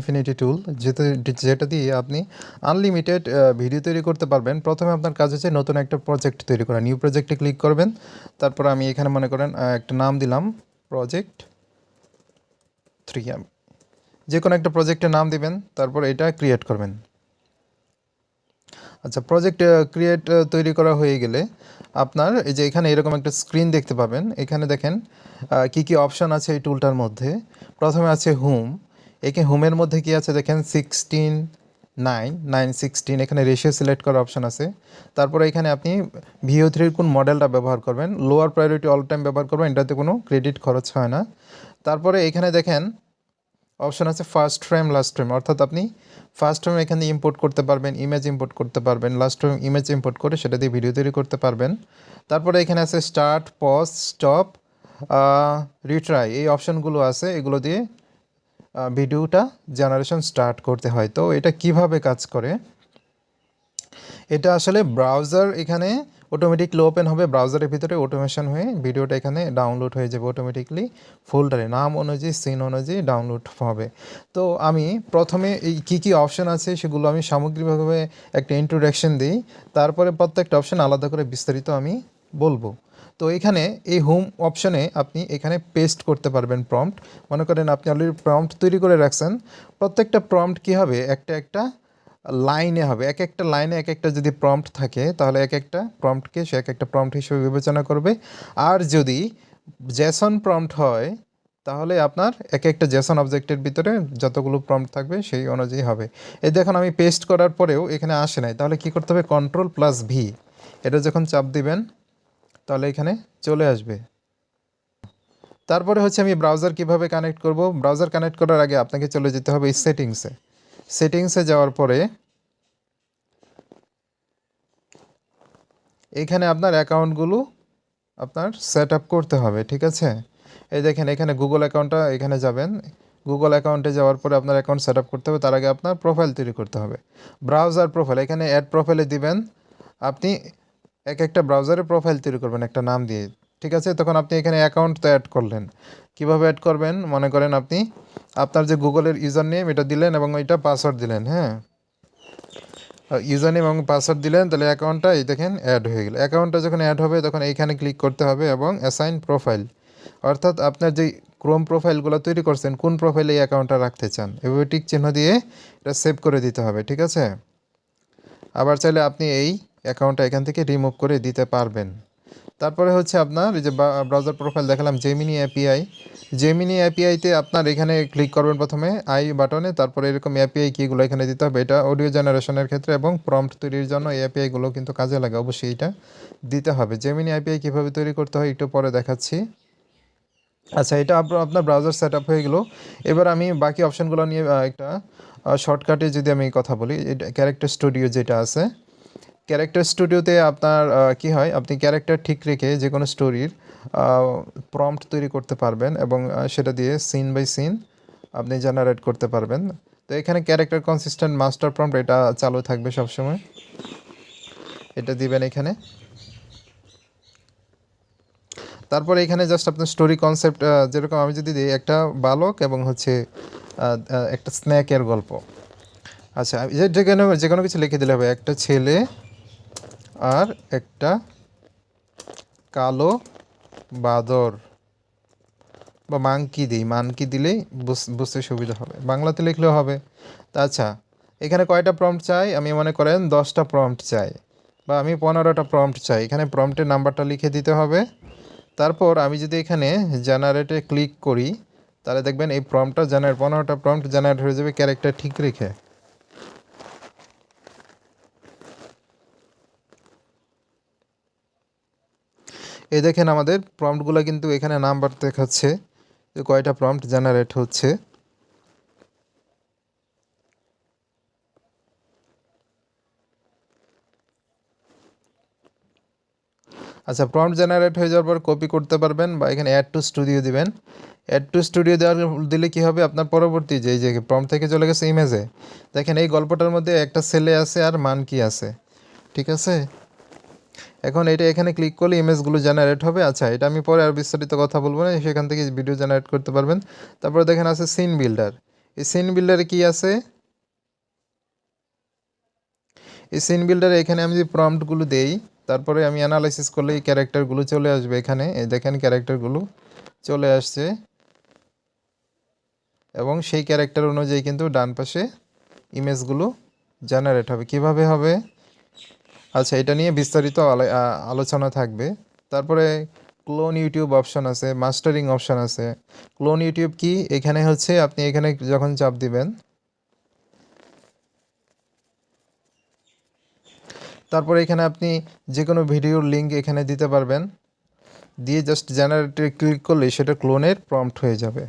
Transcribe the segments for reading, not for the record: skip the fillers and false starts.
Infinity টুল, যেটা দিয়ে আপনি আনলিমিটেড ভিডিও তৈরি করতে পারবেন। প্রথমে আপনার কাজ হচ্ছে নতুন একটা প্রজেক্ট তৈরি করা। নিউ প্রজেক্টে ক্লিক করবেন। তারপর আমি এখানে মনে করেন একটা নাম দিলাম প্রজেক্ট 3। যে কোনো একটা প্রজেক্টের নাম দিবেন, তারপর এটা ক্রিয়েট করবেন। আচ্ছা, প্রজেক্ট ক্রিয়েট তৈরি করা হয়ে গেলে আপনার এই যে এখানে এরকম একটা স্ক্রিন দেখতে পাবেন। এখানে দেখেন কি কি অপশান আছে এই টুলটার মধ্যে। প্রথমে আছে হোম। হোমের মধ্যে কি আছে দেখেন 16:9:16, এখানে রেশিও সিলেক্ট করার অপশান আছে। তারপরে এখানে আপনি VO3 কোন মডেলটা ব্যবহার করবেন, লোয়ার প্রায়োরিটি অল টাইম ব্যবহার করবেন, এটাতে কোনো ক্রেডিট খরচ হয় না। তারপরে এখানে দেখেন অপশান আছে ফার্স্ট ফ্রেম লাস্ট ফ্রেম, অর্থাৎ আপনি ফার্স্ট ফ্রেম এখানে ইম্পোর্ট করতে পারবেন, ইমেজ ইম্পোর্ট করতে পারবেন, লাস্ট ফ্রেম ইমেজ ইম্পোর্ট করে সেটা দিয়ে ভিডিও তৈরি করতে পারবেন। তারপরে এখানে আছে স্টার্ট, পজ, স্টপ, রিট্রাই, এই অপশানগুলো আছে। এগুলো দিয়ে ভিডিওটা জেনারেশন স্টার্ট করতে হয়। তো এটা কিভাবে কাজ করে, এটা আসলে ব্রাউজার এখানে অটোমেটিকলি ওপেন হবে, ব্রাউজারের ভিতরে অটোমেশন হয়ে ভিডিওটা এখানে ডাউনলোড হয়ে যাবে অটোমেটিকলি, ফোল্ডারে নাম অনুযায়ী সিন অনুযায়ী ডাউনলোড হবে। তো আমি প্রথমে এই কী অপশান আছে সেগুলো আমি সামগ্রিকভাবে একটা ইন্ট্রোডাকশন দিই, তারপরে প্রত্যেকটা অপশান আলাদা করে বিস্তারিত আমি বলবো। তো এখানে এই হোম অপশানে আপনি এখানে পেস্ট করতে পারবেন প্রম্পট। মনে করেন আপনি অলরেডি প্রম্পট তৈরি করে রাখছেন, প্রত্যেকটা প্রম্পট কী হবে, একটা লাইনে হবে। এক একটা লাইনে এক একটা যদি প্রম্পট থাকে, তাহলে এক একটা প্রম্পটকে সে এক একটা প্রম্পট হিসেবে বিবেচনা করবে। আর যদি জেসন প্রম্পট হয়, তাহলে আপনার এক একটা জেসন অবজেক্টের ভিতরে যতগুলো প্রম্পট থাকবে সেই অনুযায়ী হবে। এই দেখুন আমি পেস্ট করার পরেও এখানে আসে নাই, তাহলে কি করতে হবে, Ctrl+V, এটা যখন চাপ দিবেন তাহলে এখানে চলে আসবে। তারপরে হচ্ছে আমি ব্রাউজার কিভাবে কানেক্ট করব। ব্রাউজার কানেক্ট করার আগে আপনাকে চলে যেতে হবে সেটিংসে যাওয়ার পরে এখানে আপনার অ্যাকাউন্টগুলো আপনার সেট আপ করতে হবে, ঠিক আছে। এই দেখেন এখানে গুগল অ্যাকাউন্টটা, এখানে যাবেন, গুগল অ্যাকাউন্টে যাওয়ার পরে আপনার অ্যাকাউন্ট সেট আপ করতে হবে। তার আগে আপনার প্রোফাইল তৈরি করতে হবে, ব্রাউজার প্রোফাইল। এখানে অ্যাড প্রোফাইলে দিবেন, আপনি এক একটা ব্রাউজারে প্রোফাইল তৈরি করবেন একটা নাম দিয়ে, ঠিক আছে। তখন আপনি এখানে অ্যাকাউন্ট তো অ্যাড করলেন। কীভাবে অ্যাড করবেন, মনে করেন আপনি আপনার যে গুগলের ইউজার নেম এটা দিলেন এবং ওইটা পাসওয়ার্ড দিলেন, হ্যাঁ, ইউজার নেম এবং পাসওয়ার্ড দিলেন, তাহলে অ্যাকাউন্টটা এই দেখেন অ্যাড হয়ে গেল। অ্যাকাউন্টটা যখন অ্যাড হবে তখন এইখানে ক্লিক করতে হবে এবং অ্যাসাইন প্রোফাইল, অর্থাৎ আপনার যেই ক্রোম প্রোফাইলগুলো তৈরি করছেন কোন প্রোফাইলে এই অ্যাকাউন্টটা রাখতে চান, এভাবে টিক চিহ্ন দিয়ে এটা সেভ করে দিতে হবে, ঠিক আছে। আবার চাইলে আপনি এই অ্যাকাউন্টটা এখান থেকে রিমুভ করে দিতে পারবেন। তারপরে হচ্ছে আপনার এই যে ব্রাউজার প্রোফাইল দেখালাম, জেমিনি এপিআইতে আপনার এখানে ক্লিক করবেন প্রথমে আই বাটনে, তারপরে এরকম এপিআই কিগুলো এখানে দিতে হবে। এটা অডিও জেনারেশনের ক্ষেত্রে এবং প্রম্পট তৈরির জন্য এই এপিআইগুলো কিন্তু কাজে লাগে, অবশ্যই এটা দিতে হবে। জেমিনি এপিআই কীভাবে তৈরি করতে হয় একটু পরে দেখাচ্ছি। আচ্ছা, এটা আপনার ব্রাউজার সেট আপ হয়ে গেল। এবার আমি বাকি অপশানগুলো নিয়ে একটা শর্টকাটে যদি আমি কথা বলি, এটা ক্যারেক্টার স্টুডিও যেটা আছে, ক্যারেক্টার স্টুডিওতে আপনার কি হয়, আপনি ক্যারেক্টার ঠিক রেখে যে কোনো স্টোরির প্রম্পট তৈরি করতে পারবেন এবং সেটা দিয়ে সিন বাই সিন আপনি জেনারেট করতে পারবেন। তো এখানে ক্যারেক্টার কনসিস্টেন্ট মাস্টার প্রম্পট এটা চালু থাকবে সবসময়, এটা দিবেন এখানে। তারপরে এখানে জাস্ট আপনার স্টোরি কনসেপ্ট, যেরকম আমি যদি দিই একটা বালক এবং হচ্ছে একটা স্ন্যাকের গল্প। আচ্ছা, যে কোনো কিছু লিখে দিলে হবে, একটা ছেলে আর একটা কালো বাদর, বা মাংকি দিই, মানকি দিলেই বুঝতে সুবিধা হবে, বাংলাতে লিখলেও হবে। তা আচ্ছা, এখানে কয়টা প্রম্পট চাই, আমি মনে করেন 10টা প্রম্পট চাই, বা আমি 15টা প্রম্পট চাই। এখানে প্রম্পটের নাম্বারটা লিখে দিতে হবে। তারপর আমি যদি এখানে জেনারেটে ক্লিক করি, তাহলে দেখবেন এই প্রম্পটটা 15টা প্রম্পট জেনারেট হয়ে যাবে ক্যারেক্টার ঠিক রেখে। এই দেখেন আমাদের প্রম্পটগুলো কিন্তু এখানে নাম্বার দেখাচ্ছে যে কয়টা প্রম্পট জেনারেট হচ্ছে। আচ্ছা, প্রম্পট জেনারেট হয়ে যাওয়ার পর কপি করতে পারবেন বা এখানে অ্যাড টু স্টুডিও দিবেন। অ্যাড টু স্টুডিও দিলে কী হবে, আপনার পরবর্তী যে প্রম্পট থেকে চলে গেছে ইমেজে, দেখেন এই গল্পটার মধ্যে একটা ছেলে আছে আর মানকি আছে, ঠিক আছে। এখন এটা এখানে ক্লিক করলে ইমেজগুলো জেনারেট হবে। আচ্ছা, এটা আমি পরে আর বিস্তারিত কথা বলবো না, সেখান থেকে ভিডিও জেনারেট করতে পারবেন। তারপরে দেখেন আছে সিন বিল্ডার, এই সিন বিল্ডারে কি আছে, এই সিন বিল্ডারে এখানে আমি যে প্রম্পটগুলো দেই, তারপরে আমি অ্যানালাইসিস করলে এই ক্যারেক্টারগুলো চলে আসবে এখানে। এই দেখেন ক্যারেক্টারগুলো চলে আসছে, এবং সেই ক্যারেক্টার অনুযায়ী কিন্তু ডান পাশে ইমেজগুলো জেনারেট হবে। কিভাবে হবে, আচ্ছা এটা নিয়ে বিস্তারিত আলোচনা থাকবে। তারপরে ক্লোন ইউটিউব অপশন আছে, মাস্টারিং অপশন আছে। ক্লোন ইউটিউব কি, এখানে হচ্ছে আপনি এখানে যখন চাপ দিবেন, তারপরে এখানে আপনি যে কোনো ভিডিওর লিঙ্ক এখানে দিতে পারবেন, দিয়ে জাস্ট জেনারেটে ক্লিক করলেই সেটা ক্লোনের প্রম্পট হয়ে যাবে।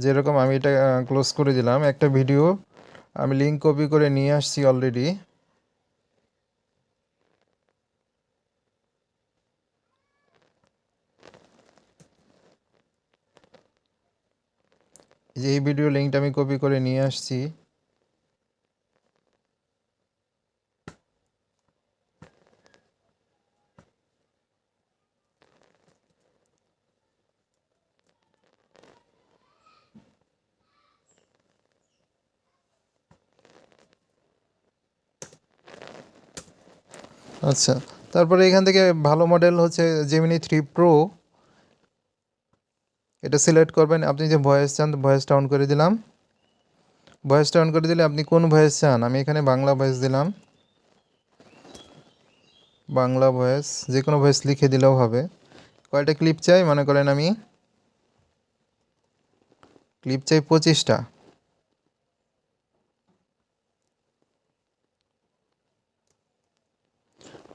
যেরকম আমি এটা ক্লোজ করে দিলাম, একটা ভিডিও আমি লিঙ্ক কপি করে নিয়ে আসছি অলরেডি। যে এই ভিডিও লিঙ্কটা আমি কপি করে নিয়ে আসছি। আচ্ছা, তারপরে এখান থেকে ভালো মডেল হচ্ছে জেমিনি 3 প্রো, এটা সিলেক্ট করবেন। আপনি যে ভয়েস চান, ভয়েসটা অন করে দিলাম। ভয়েসটা অন করে দিলে আপনি কোন ভয়েস চান, আমি এখানে বাংলা ভয়েস দিলাম। বাংলা ভয়েস, যে কোনো ভয়েস লিখে দিলেও হবে। কয়টা ক্লিপ চাই, মনে করেন আমি ক্লিপ চাই 25টা।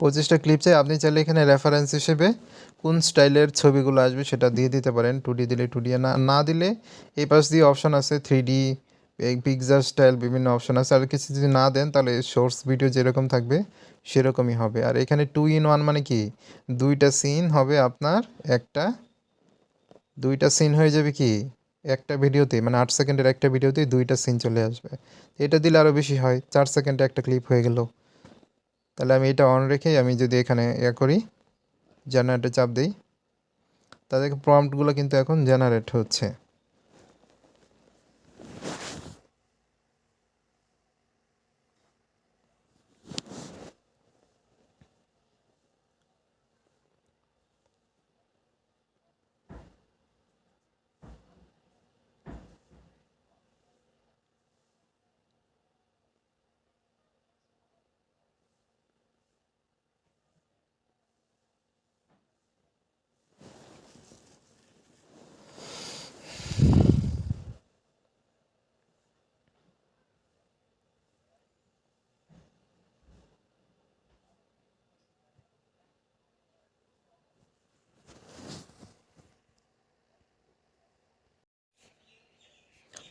25টা ক্লিপ চাই। আপনি চাইলে এখানে রেফারেন্স হিসেবে কোন স্টাইলের ছবিগুলো আসবে সেটা দিয়ে দিতে পারেন। 2D দিলে 2D, না দিলে এই পাশ দিয়ে অপশন আছে 3D, এই পিকচার স্টাইল, বিভিন্ন অপশন আছে। আর কিছু যদি না দেন তাহলে শর্টস ভিডিও যেরকম থাকবে সেরকমই হবে। আর এখানে 2 in 1 মানে কি, দুইটা সিন হবে আপনার, একটা দুইটা সিন হয়ে যাবে কি একটা ভিডিওতে, মানে 8 সেকেন্ডের একটা ভিডিওতে দুইটা সিন চলে আসবে। এটা দিলে আরও বেশি হয়, 4 সেকেন্ডে একটা ক্লিপ হয়ে গেল। তাহলে আমি এটা অন রেখেই আমি যদি এখানে করি, জেনারেটে চাপ দিই, তাদের প্রম্পটগুলো কিন্তু এখন জেনারেট হচ্ছে।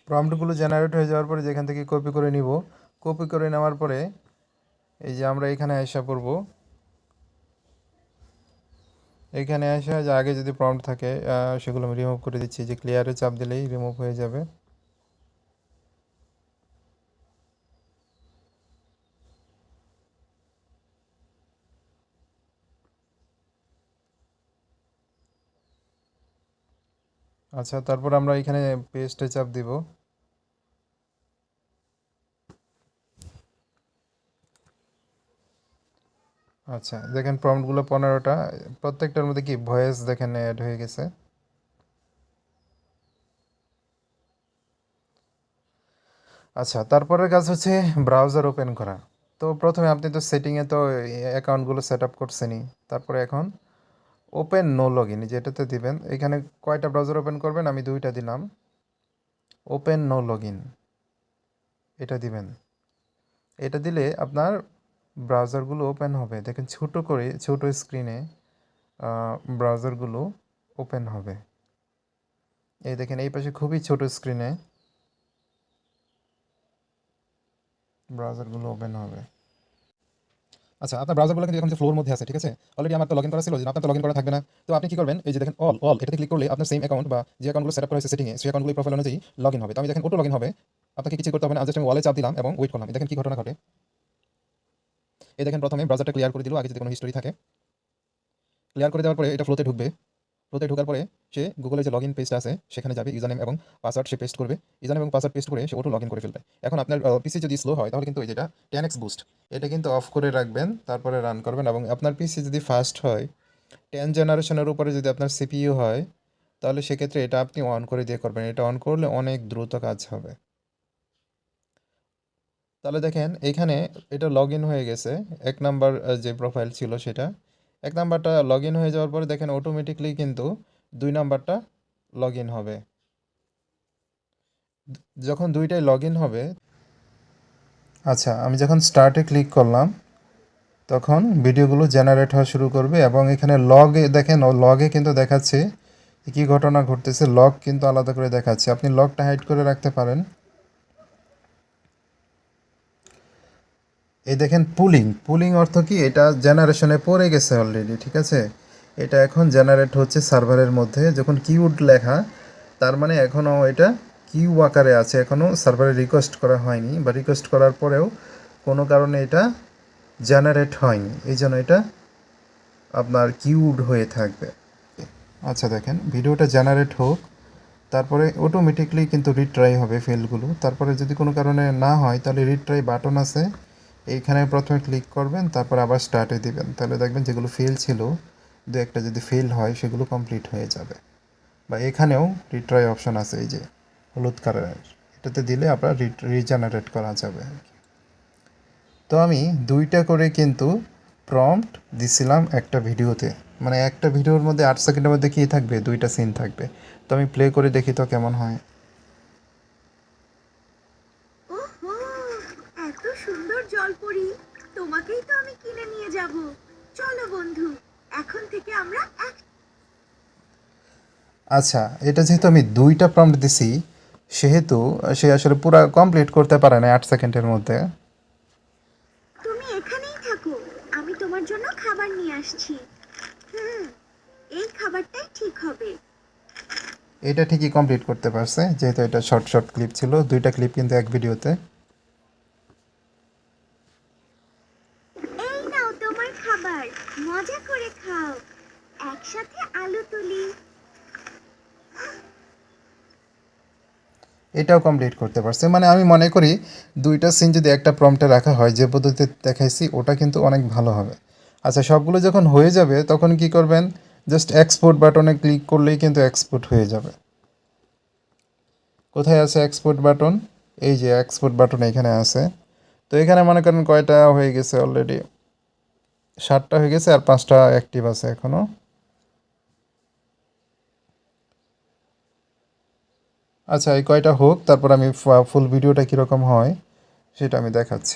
প্রম্পটগুলো জেনারেট হয়ে যাওয়ার পরে যেখান থেকে কপি করে নিব, কপি করে নেওয়ার পরে এই যে আমরা এখানে আসা করব। এখানে আসা যে আগে যদি প্রম্পট থাকে সেগুলো আমি রিমুভ করে দিচ্ছি, যে ক্লিয়ারে চাপ দিলেই রিমুভ হয়ে যাবে। আচ্ছা, তারপর আমরা এখানে পেস্টে চাপ দিব। আচ্ছা দেখেন প্রম্পটগুলো 15টা, প্রত্যেকটার মধ্যে কি ভয়েস দেখেন অ্যাড হয়ে গেছে। আচ্ছা, তারপরের কাজ হচ্ছে ব্রাউজার ওপেন করা। তো প্রথমে আপনি তো সেটিংয়ে তো অ্যাকাউন্টগুলো সেট আপ করছেনই, তারপরে এখন ওপেন নো লগ ইন যেটাতে দিবেন। এখানে কয়টা ব্রাউজার ওপেন করবেন, আমি দুইটা দিলাম। ওপেন নো লগ ইন এটা দিবেন। এটা দিলে আপনার ব্রাউজারগুলো ওপেন হবে। দেখেন ছোটো করে ছোটো স্ক্রিনে ব্রাউজারগুলো ওপেন হবে। এই দেখেন এই পাশে খুবই ছোট স্ক্রিনে ব্রাউজারগুলো ওপেন হবে। আচ্ছা, আপনার ব্রাউজারগুলো কিন্তু এখন যে ফ্লোর মধ্যে আছে, ঠিক আছে। অলরেডি আমার তো লগইন করা ছিল, যে আপনার তো লগইন করা থাকবে না। তো আপনি কি করবেন, এই যে দেখেন অল অল এটাতে ক্লিক করলে আপনার সেম অ্যাকাউন্ট বা যে অ্যাকাউন্টগুলো সেট আপ করা হয়েছে সেটিংয়ে, সেই অ্যাকাউন্টগুলো প্রোফাইল অনুযায়ী লগইন হবে। তো আমি দেখেন অটো লগইন হবে, আপনাকে কিছু করতে হবে না। জাস্ট আমি ওয়ালে চাপ দিলাম এবং ওয়েট করলাম। দেখেন কি ঘটনা ঘটে। এই দেখেন প্রথমে ব্রাউজারটা ক্লিয়ার করে দিল, আগে যদি কোনো হিস্টোরি থাকে। ক্লিয়ার করে দেওয়ার পরে এটা ফ্লোতে ঢুকবে। প্রোতে ঢোকার পরে সে গুগলের যে লগইন পেজটা আছে সেখানে যাবে, ইউজারনেম এবং পাসওয়ার্ড সে পেস্ট করবে, ইউজারনেম এবং পাসওয়ার্ড পেস্ট করে সে অটো লগইন করে ফেলবে। এখন আপনার পিসি যদি স্লো হয় তাহলে কিন্তু এই যেটা 10x বুস্ট এটা কিন্তু অফ করে রাখবেন, তারপরে রান করবেন। এবং আপনার পিসি যদি ফাস্ট হয়, 10 জেনারেশনের উপরে যদি আপনার সিপিইউ হয়, তাহলে সেক্ষেত্রে এটা আপনি অন করে দিয়ে করবেন। এটা অন করলে অনেক দ্রুত কাজ হবে। তাহলে দেখেন এইখানে এটা লগ ইন হয়ে গেছে, 1 নাম্বার যে প্রোফাইল ছিল সেটা, 1 নাম্বারটা লগ ইন হয়ে যাওয়ার পরে দেখেন অটোমেটিকলি কিন্তু 2 নাম্বারটা লগ ইন হবে। যখন দুইটাই লগ ইন হবে, আচ্ছা আমি যখন স্টার্টে ক্লিক করলাম তখন ভিডিওগুলো জেনারেট হওয়া শুরু করবে। এবং এখানে লগে দেখেন, লগে কিন্তু দেখাচ্ছে কী ঘটনা ঘটতেছে, লগ কিন্তু আলাদা করে দেখাচ্ছে। আপনি লগটা হাইড করে রাখতে পারেন। এই দেখেন পুলিং অর্থ কি, এটা জেনারেশনে পড়ে গেছে অলরেডি, ঠিক আছে। এটা এখন জেনারেট হচ্ছে সার্ভারের মধ্যে। যখন কিউড লেখা, তার মানে এখনও এটা কিউ আকারে আছে, এখনও সার্ভারে রিকোয়েস্ট করা হয়নি, বা রিকোয়েস্ট করার পরেও কোনো কারণে এটা জেনারেট হয়নি, এই জন্য এটা আপনার কিউড হয়ে থাকবে। আচ্ছা দেখেন ভিডিওটা জেনারেট হোক, তারপরে অটোমেটিকলি কিন্তু রিট্রাই হবে ফেলগুলো। তারপরে যদি কোনো কারণে না হয় তাহলে রিট্রাই বাটন আছে, এইখানে প্রথমে ক্লিক করবেন, তারপর আবার স্টার্টে দিবেন। তাহলে দেখবেন যেগুলো ফেল ছিল, দু একটা যদি ফেল হয় সেগুলো কমপ্লিট হয়ে যাবে। বা এখানেও রিট্রাই অপশন আছে, এই যে হলুদ কালারের, এটাতে দিলে আপনার রিজেনারেট করা যাবে আর কি। তো আমি দুইটা করে কিন্তু প্রম্পট দিছিলাম একটা ভিডিওতে, মানে একটা ভিডিওর মধ্যে 8 সেকেন্ডের মধ্যে কী থাকবে, দুইটা সিন থাকবে। তো আমি প্লে করে দেখি তো কেমন হয়। ওহো, এত সুন্দর জলপরি, তোমাকেই তো আমি কিনে নিয়ে যাব। চলো বন্ধু, এখন থেকে আমরা এক। আচ্ছা এটা যেহেতু আমি দুইটা প্রম্পট দিছি, সেহেতু সে আসলে পুরো কমপ্লিট করতে পারে না 8 সেকেন্ডের মধ্যে। তুমি এখানেই থাকো, আমি তোমার জন্য খাবার নিয়ে আসছি। এই খাবারটাই ঠিক হবে। এটা ঠিকই কমপ্লিট করতে পারছে, যেহেতু এটা শর্ট ক্লিপ ছিল, দুইটা ক্লিপ কিন্তু এক ভিডিওতে। এই নাও তোমার খাবার, মজা করে খাও, একসাথে আলু তুলি। এটাও কমপ্লিট করতে পারছে। মানে আমি মনে করি দুইটা সিন যদি একটা প্রম্পটে রাখা হয়, যে পদ্ধতিতে দেখাইছি, ওটা কিন্তু অনেক ভালো হবে। আচ্ছা সবগুলো যখন হয়ে যাবে তখন কি করবেন, জাস্ট এক্সপোর্ট বাটনে ক্লিক করলেই কিন্তু এক্সপোর্ট হয়ে যাবে। কোথায় আছে এক্সপোর্ট বাটন, এই যে এক্সপোর্ট বাটন এখানে আছে। তো এখানে মনে করেন কয়টা হয়ে গেছে অলরেডি, 7টা হয়ে গেছে, আর 5টা অ্যাক্টিভ আছে এখনও। আচ্ছা এই কয়টা হোক, তারপর আমি ফুল ভিডিওটা কীরকম হয় সেটা আমি দেখাচ্ছি।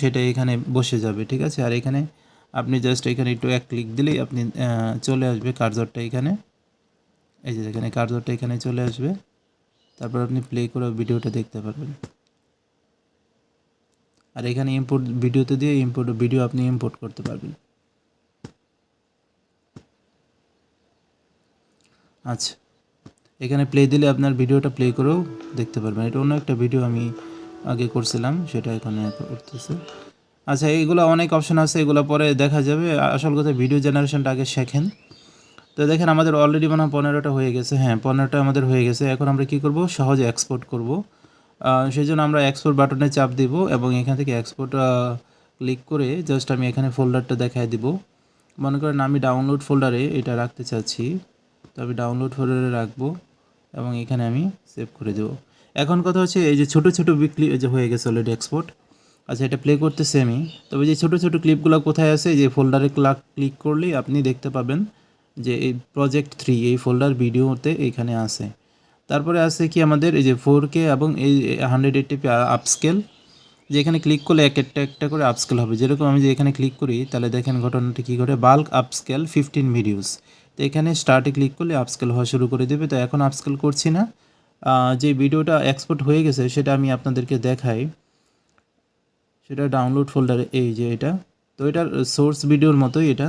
সেটা এখানে বসে যাবে, ঠিক আছে। আর এখানে আপনি জাস্ট এখানে একটু এক ক্লিক দিলেই আপনি চলে আসবে কার্সরটা এখানে, এই যে এখানে কার্সরটা এখানে চলে আসবে। তারপর আপনি প্লে করে ভিডিওটা দেখতে পারবেন। আর এখানে ইম্পোর্ট ভিডিওতে দিয়ে ইম্পোর্ট ভিডিও আপনি ইম্পোর্ট করতে পারবেন। আচ্ছা এখানে প্লে দিলে আপনার ভিডিওটা প্লে করেও দেখতে পারবেন। এটা অন্য একটা ভিডিও আমি আগে করছিলাম, সেটা এখানে করতেছে। আচ্ছা এইগুলো অনেক অপশন আছে, এগুলো পরে দেখা যাবে। আসল কথা ভিডিও জেনারেশনটা আগে শেখেন। তো দেখেন আমাদের অলরেডি মনে হয় 15টা হয়ে গেছে। হ্যাঁ 15টা আমাদের হয়ে গেছে। এখন আমরা কি করব, সহজে এক্সপোর্ট করব। সেই জন্য আমরা এক্সপোর্ট বাটনে চাপ দিব এবং এখান থেকে এক্সপোর্ট ক্লিক করে জাস্ট আমি এখানে ফোল্ডারটা দেখায় দিব। মনে করেন আমি ডাউনলোড ফোল্ডারে এটা রাখতে চাচ্ছি, তো আমি ডাউনলোড ফোল্ডারে রাখবো এবং এখানে আমি সেভ করে দেব। এখন কথা হচ্ছে এই যে ছোটো ছোটো ক্লিপ যে হয়ে গেছে অলরেডি এক্সপোর্ট। আচ্ছা এটা প্লে করতেছি আমি। তবে যে ছোটো ছোটো ক্লিপগুলো কোথায় আছে, যে ফোল্ডারে ক্লিক করলেই আপনি দেখতে পাবেন যে এই প্রজেক্ট 3 এই ফোল্ডার ভিডিওতে এখানে আছে। তারপরে আছে কি আমাদের এই যে 4K এবং এই 180p আপস্কেল, যে এখানে ক্লিক করলে একটা করে আপস্কেল হবে। যেরকম আমি যে এখানে ক্লিক করি তাহলে দেখেন ঘটনাটা কী ঘটে, বাল্ক আপস্কেল 15 ভিডিওস। তো এখানে স্টার্টে ক্লিক করলে আপস্কেল হওয়া শুরু করে দেবে। তো এখন আপস্কেল করছি না, যে ভিডিওটা এক্সপোর্ট হয়ে গেছে সেটা আমি আপনাদেরকে দেখাই। সেটা ডাউনলোড ফোল্ডারে, এই যে এটা। তো এটার সোর্স ভিডিওর মতোই, এটা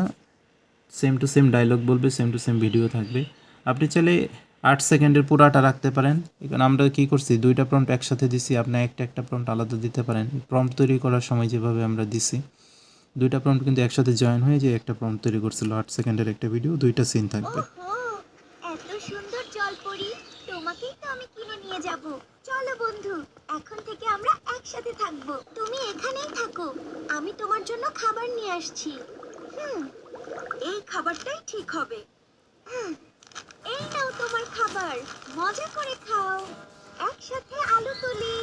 সেম টু সেম ডায়লগ বলবে, সেম টু সেম ভিডিও থাকবে। আপনি চাইলে 8 সেকেন্ডের পুরাটা রাখতে পারেন। এখানে আমরা কী করছি, দুইটা প্রম্পট একসাথে দিছি, আপনি একটা প্রম্পট আলাদা দিতে পারেন। প্রম্পট তৈরি করার সময় যেভাবে আমরা দিছি, দুইটা প্রম্পট কিন্তু একসাথে জয়েন হয়ে যে একটা প্রম্পট তৈরি করছিল 8 সেকেন্ডের একটা ভিডিও, দুইটা সিন থাকবে। নিয়ে যাব। চলো বন্ধু, এখন থেকে আমরা একসাথে থাকবো। তুমি এখানেই থাকো, আমি তোমার জন্য খাবার নিয়ে আসছি। এই খাবারটাই ঠিক হবে। এই নাও তোমার খাবার, মজা করে খাও। একসাথে আলু তুলি।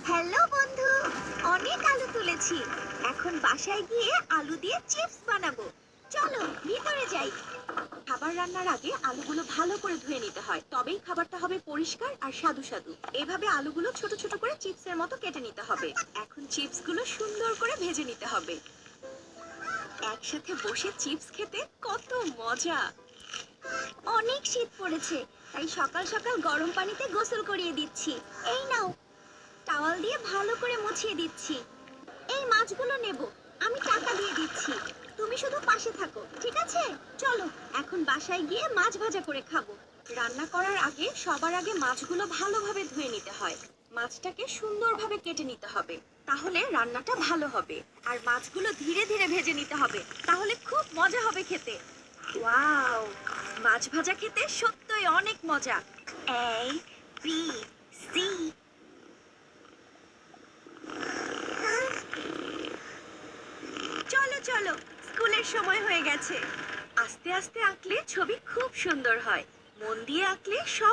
হ্যালো বন্ধু, অনেক আলু তুলেছি। এখন বাসায় গিয়ে আলু দিয়ে চিপস বানাবো। চলো ভিতরে যাই। খাবার রান্নার আগে আলুগুলো ভালো করে ধুয়ে নিতে হয়, তবেই খাবারটা হবে পরিষ্কার আর স্বাদু স্বাদু। এভাবে আলুগুলো ছোট ছোট করে চিপসের মতো কেটে নিতে হবে। এখন চিপসগুলো সুন্দর করে ভেজে নিতে হবে। একসাথে বসে চিপস খেতে কত মজা। অনেক শীত পড়েছে, তাই সকাল সকাল গরম পানিতে গোসল করিয়ে দিচ্ছি। এই নাও, টাওয়াল দিয়ে ভালো করে মুছিয়ে দিচ্ছি। এই মাছগুলো নেব, আমি টাকা দিয়ে দিচ্ছি। তুমি শুধু পাশে থাকো, ঠিক আছে? চলো এখন বাসায় গিয়ে মাছ ভাজা করে খাবো। রান্না করার আগে সবার আগে মাছগুলো ভালোভাবে ধুয়ে নিতে হয়। মাছটাকে সুন্দরভাবে কেটে নিতে হবে, তাহলে রান্নাটা ভালো হবে। আর মাছগুলো ধীরে ধীরে ভেজে নিতে হবে, তাহলে খুব মজা হবে খেতে। ওয়াও, মাছ ভাজা খেতে সত্যই অনেক মজা। A B C। চলো চলো, স্কুলের সময় হয়ে গেছে। আস্তে আস্তে আঁকলে ছবি খুব সুন্দর হয়, মন দিয়ে আঁকলে সব